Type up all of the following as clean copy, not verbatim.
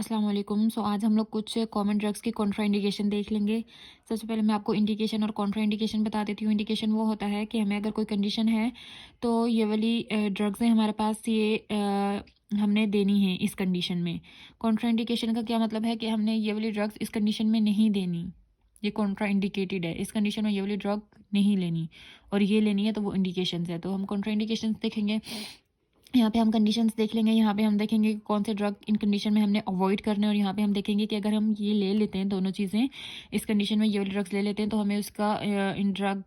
अस्सलाम वालेकुम। आज हम लोग कुछ कॉमन ड्रग्स की कॉन्ट्रा इंडिकेशन देख लेंगे। सबसे पहले मैं आपको इंडिकेशन और कॉन्ट्रा इंडिकेशन बता देती हूँ। इंडिकेशन वो होता है कि हमें अगर कोई कंडीशन है तो ये वाली ड्रग्स हैं हमारे पास, ये हमने देनी है इस कंडीशन में। कॉन्ट्रा इंडिकेशन का क्या मतलब है कि हमने ये वाली ड्रग्स इस कंडीशन में नहीं देनी। ये कॉन्ट्रा इंडिकेटेड है, इस कंडीशन में ये वाली ड्रग नहीं लेनी और ये लेनी है, तो वो इंडिकेशंस है। तो हम कॉन्ट्रा इंडिकेशंस देखेंगे। यहाँ पे हम कंडीशंस देख लेंगे। यहाँ पे हम देखेंगे कि कौन से ड्रग इन कंडीशन में हमने अवॉइड करने, और यहाँ पे हम देखेंगे कि अगर हम ये ले लेते हैं दोनों चीज़ें, इस कंडीशन में ये वाली ड्रग्स ले लेते हैं, तो हमें उसका इन ड्रग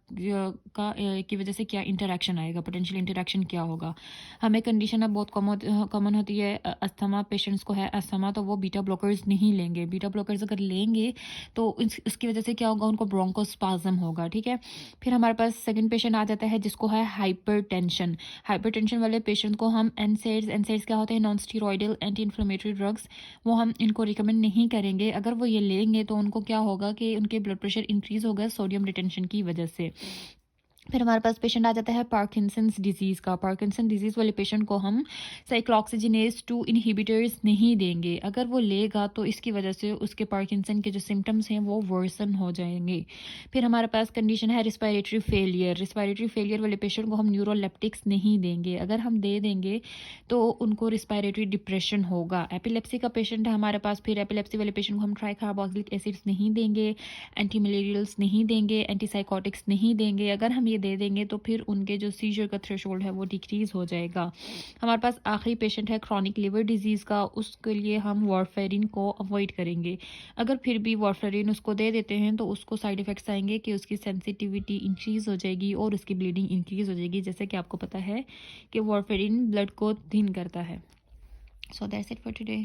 का की वजह से क्या इंटरेक्शन आएगा, पोटेंशियल इंटरेक्शन क्या होगा। हमें कंडीशन अब बहुत कॉमन होती है। अस्थमा पेशेंट्स को है अस्थमा, तो वो बीटा ब्लॉकर्स नहीं लेंगे। बीटा ब्लॉकर्स अगर लेंगे तो इसकी वजह से क्या होगा, उनको ब्रोंकोस्पाज्म होगा। ठीक है। फिर हमारे पास सेकेंड पेशेंट आ जाता है जिसको है हाइपरटेंशन। हाइपरटेंशन वाले पेशेंट को हम एनसेड्स क्या होते हैं, non steroidal anti inflammatory drugs, वो हम इनको रिकमेंड नहीं करेंगे। अगर वो ये लेंगे तो उनको क्या होगा कि उनके ब्लड प्रेशर इंक्रीज होगा सोडियम रिटेंशन की वजह से। फिर हमारे पास पेशेंट आ जाता है पार्किंसंस डिजीज़ का। पार्किंसन डिजीज़ वाले पेशेंट को हम साइक्लोऑक्सीजिनेज 2 इनहिबिटर्स नहीं देंगे। अगर वो लेगा तो इसकी वजह से उसके पार्किंसन के जो सिम्टम्स हैं वो वर्सन हो जाएंगे। फिर हमारे पास कंडीशन है रिस्पायरेटरी फेलियर। रिस्पायरेटरी फेलियर वाले पेशेंट को हम न्यूरोलेप्टिक्स नहीं देंगे। अगर हम दे देंगे तो उनको रिस्पायरेटरी डिप्रेशन होगा। एपिलेप्सी का पेशेंट है हमारे पास। फिर एपिलेप्सी वाले पेशेंट को हम ट्राइकार्बोक्सिलिक एसिड्स नहीं देंगे, एंटी मलेरियल्स नहीं देंगे, एंटीसाइकोटिक्स नहीं देंगे। अगर हम ये दे देंगे तो फिर उनके जो सीजर का थ्रेशोल्ड है वो डिक्रीज़ हो जाएगा। हमारे पास आखिरी पेशेंट है क्रॉनिक लिवर डिजीज़ का। उसके लिए हम वारफेरिन को अवॉइड करेंगे। अगर फिर भी वारफेरिन उसको दे देते हैं तो उसको साइड इफ़ेक्ट्स आएंगे कि उसकी सेंसिटिविटी इंक्रीज़ हो जाएगी और उसकी ब्लीडिंग इंक्रीज़ हो जाएगी। जैसे कि आपको पता है कि वारफेरिन ब्लड को थिन करता है। So that's it for today.